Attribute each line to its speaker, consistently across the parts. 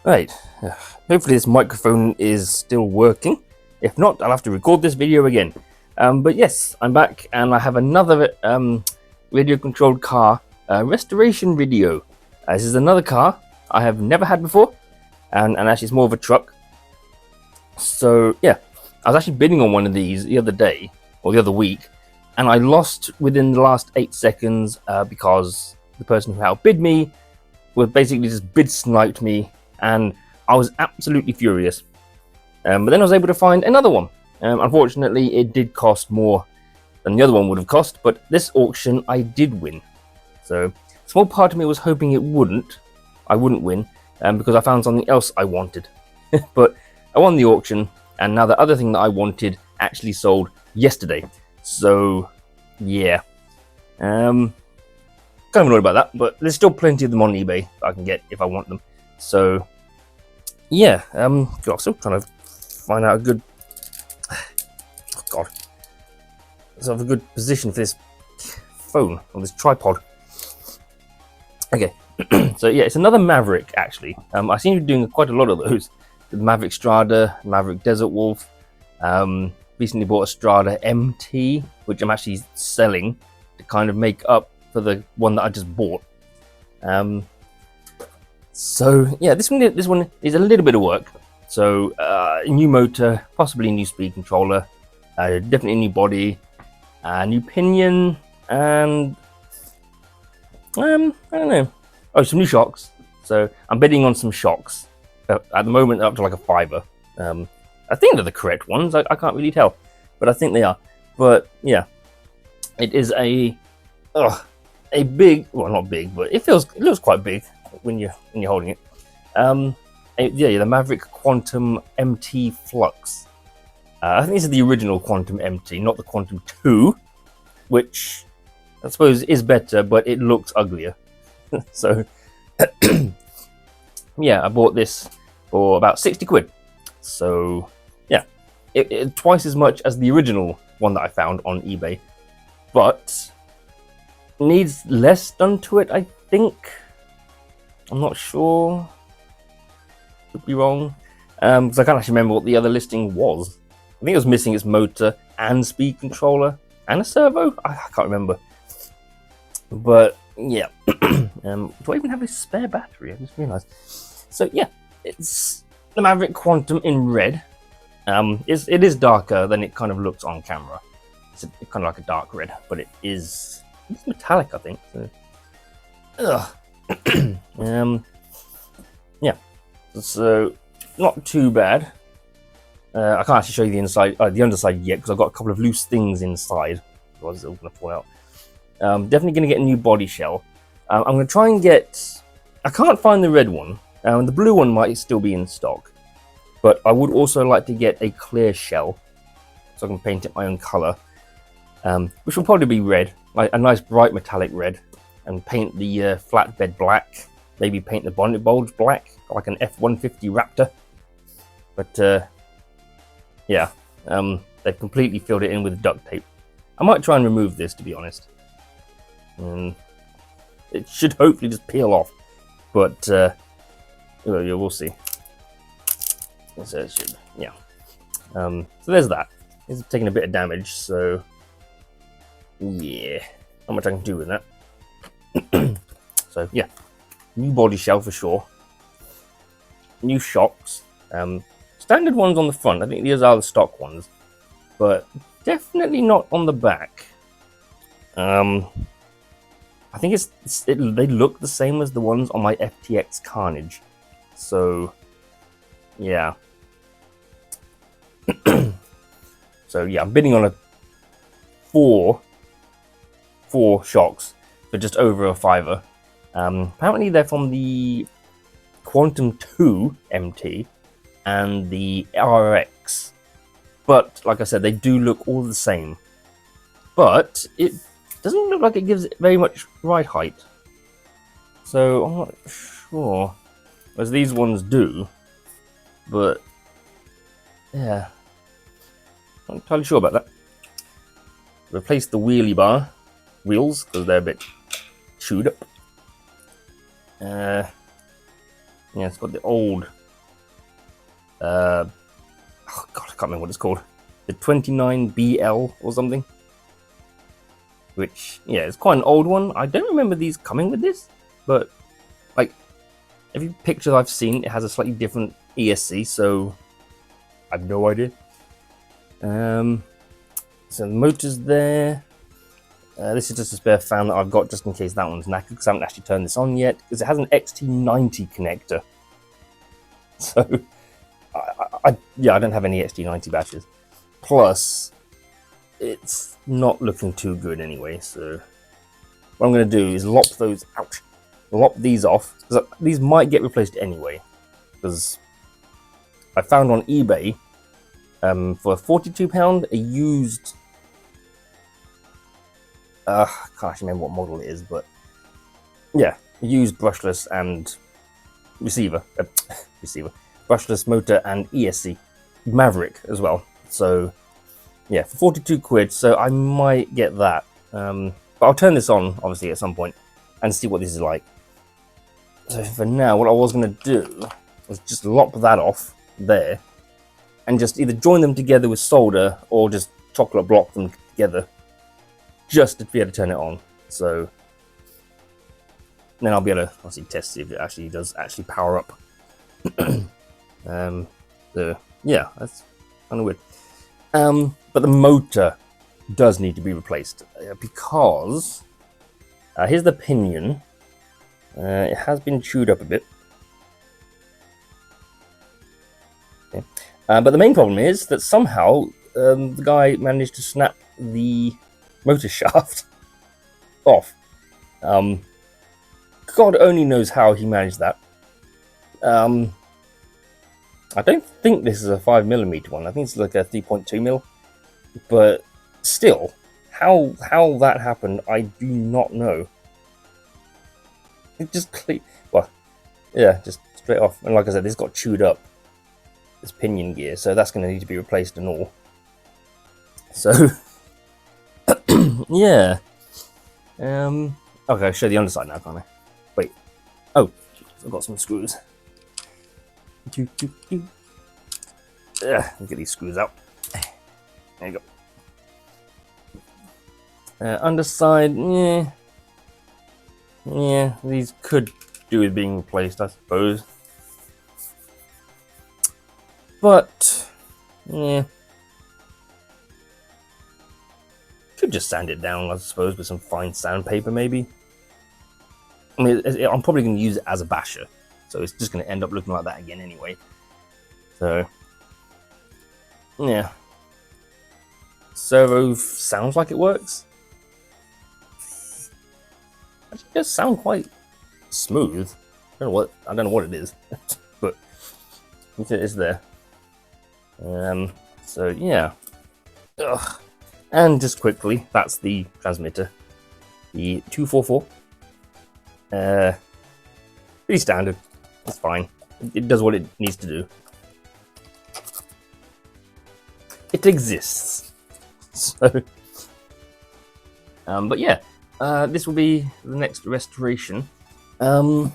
Speaker 1: Right, hopefully this microphone is still working. If not, I'll have to record this video again. But yes, I'm back and I have another radio controlled car restoration video. This is another car I have never had before, and actually it's more of a truck. So yeah, I was actually bidding on one of these the other day, or the other week, and I lost within the last 8 seconds because the person who outbid me was basically just bid sniped me, and I was absolutely furious. But then I was able to find another one. Unfortunately, it did cost more than the other one would have cost, but this auction I did win. So a small part of me was hoping I wouldn't win, because I found something else I wanted. But I won the auction, and now the other thing that I wanted actually sold yesterday. So yeah, kind of annoyed about that, but there's still plenty of them on eBay that I can get if I want them. So yeah, still trying to find out a good, oh god, sort of a good position for this phone or this tripod. Okay, so yeah, it's another Maverick actually. I seem to be doing quite a lot of those. The Maverick Strada, Maverick Desert Wolf. Recently bought a Strada MT, which I'm actually selling to kind of make up for the one that I just bought. So yeah, this one is a little bit of work. So a new motor, possibly a new speed controller, definitely a new body, a new pinion, and I don't know. Oh, some new shocks. So I'm bidding on some shocks. At the moment, up to like a $5. I think they're the correct ones. I can't really tell, but I think they are. But yeah, it is a big, well, not big, but it looks quite big when you're holding it. Yeah, the Maverick Quantum MT Flux. I think this is the original Quantum MT, not the Quantum 2, which I suppose is better, but it looks uglier. So yeah, I bought this for about 60 quid. So yeah, it twice as much as the original one that I found on eBay, but needs less done to it, I think. I'm not sure. Could be wrong. Because I can't actually remember what the other listing was. I think it was missing its motor and speed controller and a servo. I can't remember. But yeah. Do I even have a spare battery? I just realised. So yeah, it's the Maverick Quantum in red. It is darker than it kind of looks on camera. It's kind of like a dark red, but it's metallic, I think. So, yeah, so not too bad. I can't actually show you the inside, the underside yet, because I've got a couple of loose things inside. Otherwise, it's all going to fall out. Definitely going to get a new body shell. I'm going to try and get. I can't find the red one. The blue one might still be in stock, but I would also like to get a clear shell, so I can paint it my own color, which will probably be red, like a nice bright metallic red, and paint the flatbed black. Maybe paint the bonnet bulge black, like an F-150 Raptor. But yeah, they've completely filled it in with duct tape. I might try and remove this, to be honest. It should hopefully just peel off, but we'll see. So it should, yeah. So there's that. It's taking a bit of damage, so yeah, not much I can do with that. So yeah, new body shell for sure. New shocks. Standard ones on the front. I think these are the stock ones, but definitely not on the back. I think they look the same as the ones on my FTX Carnage. So yeah. So yeah, I'm bidding on a four shocks for just over a $5. Apparently they're from the Quantum 2 MT and the RX, but like I said, they do look all the same, but it doesn't look like it gives it very much ride height, so I'm not sure, as these ones do. But yeah, I'm not entirely sure about that. Replace the wheelie bar wheels because they're a bit chewed up. Yeah, it's got the old, oh god, I can't remember what it's called. The 29BL or something. Which, yeah, it's quite an old one. I don't remember these coming with this, but like every picture I've seen, it has a slightly different ESC, so I have no idea. So the motor's there. This is just a spare fan that I've got just in case that one's knackered, because I haven't actually turned this on yet, because it has an XT90 connector. So, yeah, I don't have any XT90 batteries. Plus, it's not looking too good anyway, so what I'm going to do is lop these off, because these might get replaced anyway, because I found on eBay, for £42, a used, I can't actually remember what model it is, but yeah, used brushless and brushless motor and ESC Maverick as well. So yeah, for 42 quid, so I might get that. But I'll turn this on obviously at some point and see what this is like. So for now, what I was going to do was just lop that off there and just either join them together with solder or just chocolate block them together just to be able to turn it on. So then I'll be able to obviously test if it actually does power up. So yeah, that's kind of weird. But the motor does need to be replaced because here's the pinion. It has been chewed up a bit. Okay. But the main problem is that somehow the guy managed to snap the motor shaft off. God only knows how he managed that. I don't think this is a 5mm one. I think it's like a 3.2mm. But still, how that happened, I do not know. It just just straight off. And like I said, this got chewed up, this pinion gear, so that's going to need to be replaced and all. So yeah. Okay, I'll show the underside now, can't I? Wait. Oh, I've got some screws. Get these screws out. There you go. Underside, yeah, these could do with being replaced, I suppose. But yeah, could just sand it down, I suppose, with some fine sandpaper, maybe. I mean, I'm probably going to use it as a basher, so it's just going to end up looking like that again anyway. So yeah, servo sounds like it works. It does sound quite smooth. I don't know what it is, but it is there. So yeah. Ugh. And just quickly, that's the transmitter, the 244. Pretty standard. It's fine. It does what it needs to do. It exists. So, but yeah, this will be the next restoration. Yeah,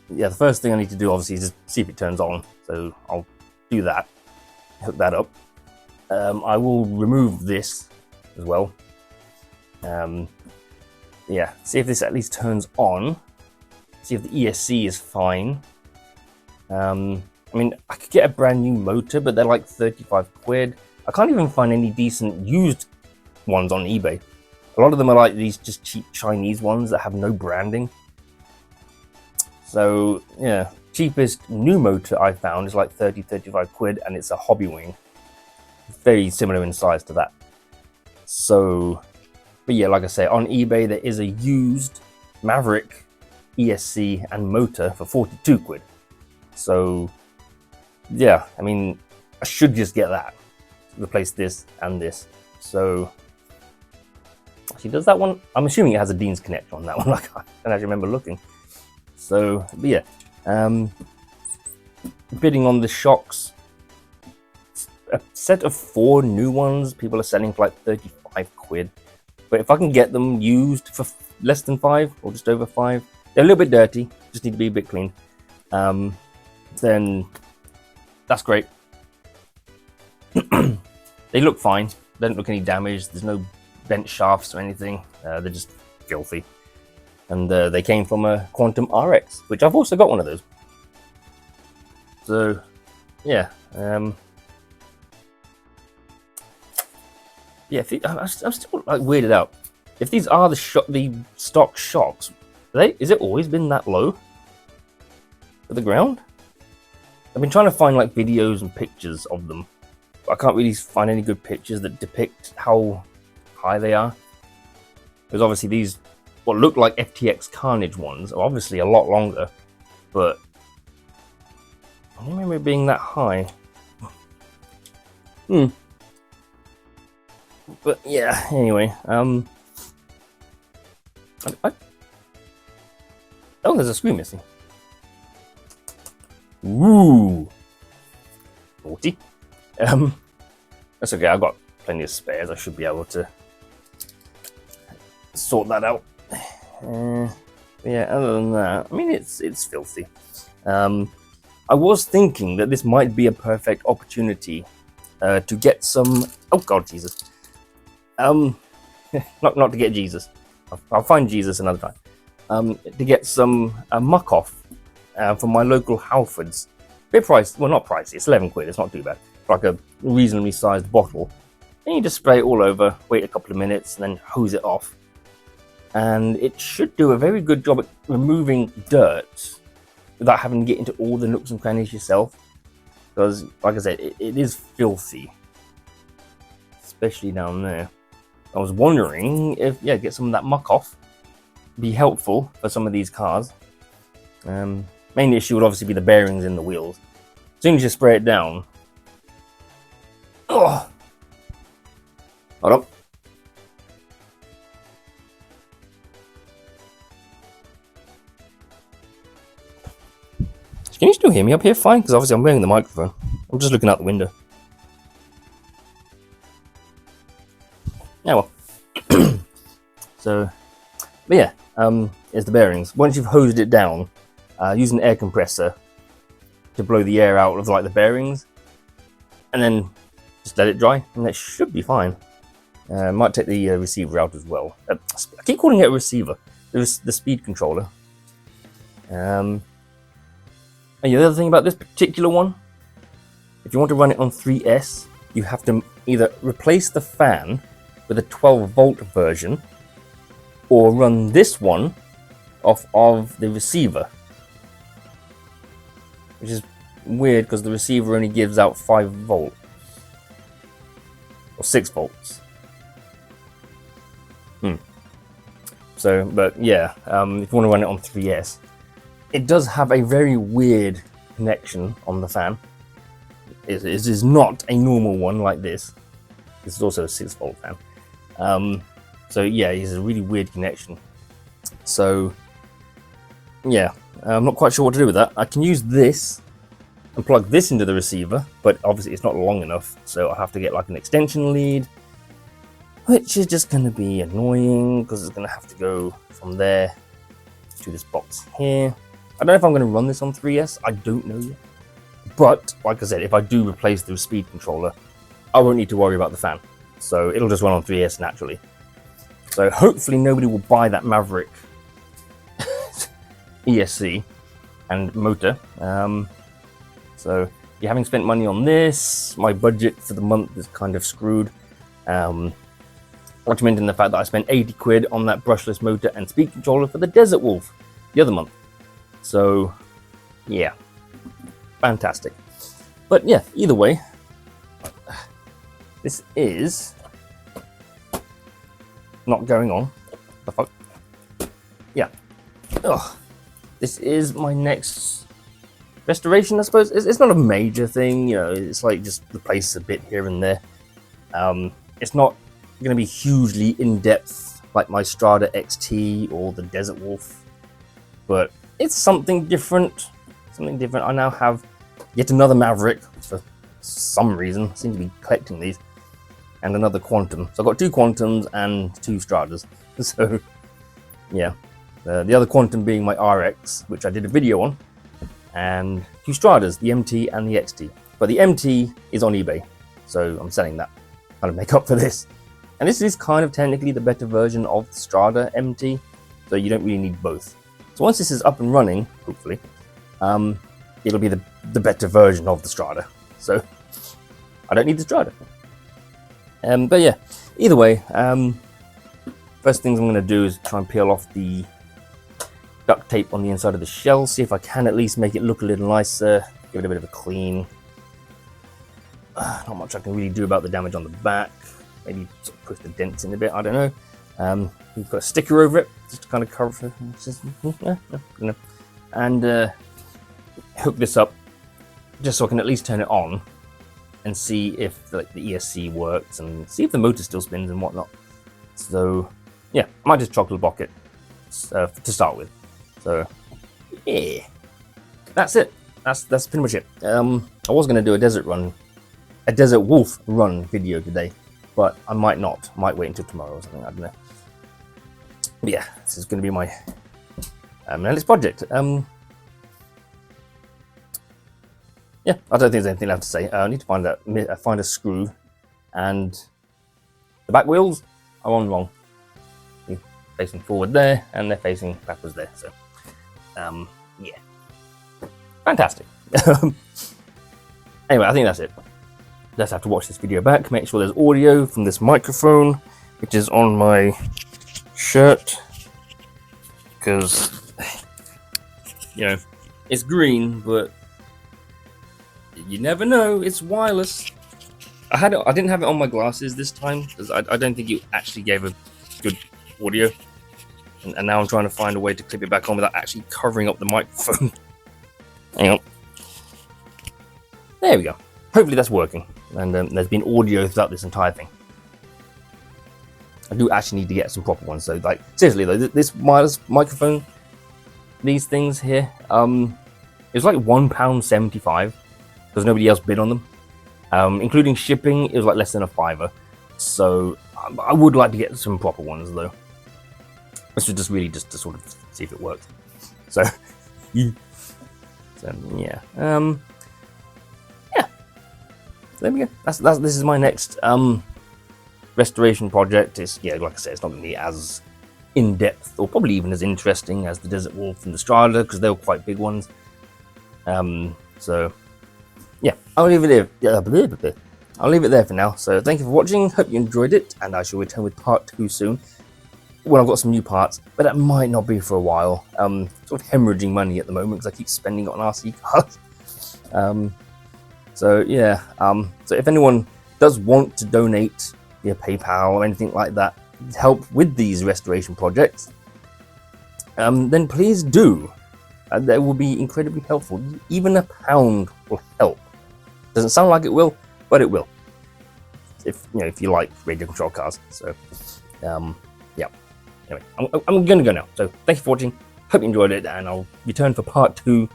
Speaker 1: the first thing I need to do obviously is just see if it turns on. So I'll do that, hook that up. I will remove this as well. Yeah, see if this at least turns on. See if the ESC is fine. I mean, I could get a brand new motor, but they're like 35 quid. I can't even find any decent used ones on eBay. A lot of them are like these just cheap Chinese ones that have no branding. So yeah, cheapest new motor I found is like 30-35 quid, and it's a hobby wing. Very similar in size to that. So, but yeah, like I say, on eBay there is a used Maverick ESC and motor for 42 quid. So yeah, I mean, I should just get that, replace this and this. So actually, does that one? I'm assuming it has a Dean's connector on that one. Like, I don't actually remember looking. So, but yeah, bidding on the shocks. A set of 4 new ones people are selling for like 35 quid. But if I can get them used for less than 5 or just over 5, they're a little bit dirty, just need to be a bit clean. then that's great. They look fine. They don't look any damaged. There's no bent shafts or anything. They're just filthy. And they came from a Quantum RX, which I've also got one of those. So, yeah. Yeah, I'm still like weirded out. If these are the stock shocks, is it always been that low to the ground? I've been trying to find like videos and pictures of them, but I can't really find any good pictures that depict how high they are. Because obviously these, what look like FTX Carnage ones, are obviously a lot longer, but I don't remember it being that high. But yeah, anyway, oh, there's a screw missing. Ooh, naughty. That's okay. I've got plenty of spares. I should be able to sort that out. Yeah. Other than that, I mean, it's filthy. I was thinking that this might be a perfect opportunity to get some. Oh God, Jesus. Not to get Jesus. I'll find Jesus another time. To get some muck off from my local Halfords. Bit pricey, well not pricey, it's 11 quid, it's not too bad. Like a reasonably sized bottle. And you just spray it all over, wait a couple of minutes, and then hose it off. And it should do a very good job at removing dirt without having to get into all the nooks and crannies yourself. Because, like I said, it is filthy. Especially down there. I was wondering if, yeah, get some of that muck off. Be helpful for some of these cars. Main issue would obviously be the bearings in the wheels. As soon as you spray it down. Oh! Hold up. Can you still hear me up here? Fine, because obviously I'm wearing the microphone. I'm just looking out the window. Yeah, well. So, but yeah, is the bearings. Once you've hosed it down, use an air compressor to blow the air out of like the bearings, and then just let it dry, and that should be fine. Might take the receiver out as well. I keep calling it a receiver. There's the speed controller. And the other thing about this particular one, if you want to run it on 3S, you have to either replace the fan with a 12-volt version, or run this one off of the receiver. Which is weird because the receiver only gives out 5 volts. Or 6 volts. So, but yeah, if you want to run it on 3S, it does have a very weird connection on the fan. It is not a normal one like this. This is also a 6-volt fan. So yeah, it's a really weird connection. So yeah, I'm not quite sure what to do with that. I can use this and plug this into the receiver, but obviously it's not long enough, so I have to get like an extension lead, which is just going to be annoying because it's going to have to go from there to this box here. I don't know if I'm going to run this on 3S, I don't know yet. But like I said, if I do replace the speed controller, I won't need to worry about the fan. So it'll just run on 3S naturally. So hopefully nobody will buy that Maverick ESC and motor. So yeah, having spent money on this, my budget for the month is kind of screwed. Not to mention the fact that I spent 80 quid on that brushless motor and speed controller for the Desert Wolf the other month. So yeah, fantastic. But yeah, either way, this is not going on. The fuck? Yeah. Ugh. This is my next restoration, I suppose. It's not a major thing, you know, it's like just replace a bit here and there. It's not going to be hugely in-depth like my Strada XT or the Desert Wolf, but it's something different. Something different. I now have yet another Maverick for some reason. I seem to be collecting these. And another Quantum. So I've got 2 Quantums and 2 Stradas. So, yeah. The other Quantum being my RX, which I did a video on. and 2 Stradas, the MT and the XT. But the MT is on eBay, so I'm selling that, kind of make up for this. And this is kind of technically the better version of the Strada MT, so you don't really need both. So once this is up and running, hopefully, it'll be the better version of the Strada. So I don't need the Strada. But yeah, either way, first things I'm going to do is try and peel off the duct tape on the inside of the shell, see if I can at least make it look a little nicer, give it a bit of a clean. Not much I can really do about the damage on the back. Maybe sort of push the dents in a bit, I don't know. We've got a sticker over it, just to kind of cover it. And hook this up, just so I can at least turn it on and see if like the ESC works and see if the motor still spins and whatnot. So yeah, I might just chocolate block it to start with. So yeah, that's it. That's pretty much it. I was going to do a desert wolf run video today, but I might not. I might wait until tomorrow or something. I don't know. But yeah, this is going to be my next project. Yeah, I don't think there's anything left to say. I need to find a screw, and the back wheels are on wrong. They're facing forward there, and they're facing backwards there. So, yeah, fantastic. Anyway, I think that's it. Let's have to watch this video back. Make sure there's audio from this microphone, which is on my shirt, because you know it's green, but you never know, it's wireless. I didn't have it on my glasses this time because I don't think it actually gave a good audio, and now I'm trying to find a way to clip it back on without actually covering up the microphone. Hang on, there we go. Hopefully that's working, and there's been audio throughout this entire thing. I do actually need to get some proper ones, so like seriously though, this wireless microphone, these things here, it's like £1.75 because nobody else bid on them, including shipping. It was like less than a £5. So I would like to get some proper ones though. This was just really just to sort of see if it works. So yeah, yeah. There we go. This is my next restoration project. It's, yeah, like I said, it's not going to be as in-depth or probably even as interesting as the Desert Wolf and the Strada because they were quite big ones. So yeah, I'll leave it there. I'll leave it there for now. So thank you for watching. Hope you enjoyed it, and I shall return with part 2 soon when I've got some new parts, but that might not be for a while. Sort of hemorrhaging money at the moment because I keep spending it on RC cars. So yeah, so if anyone does want to donate via PayPal or anything like that to help with these restoration projects, then please do. That will be incredibly helpful. Even a £1 will help. Doesn't sound like it will, but it will. If you like radio control cars. So yeah. Anyway, I'm gonna go now. So thank you for watching. Hope you enjoyed it, and I'll return for part 2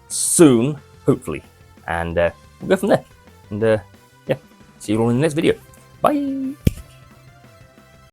Speaker 1: soon, hopefully. And we'll go from there. And yeah, see you all in the next video. Bye.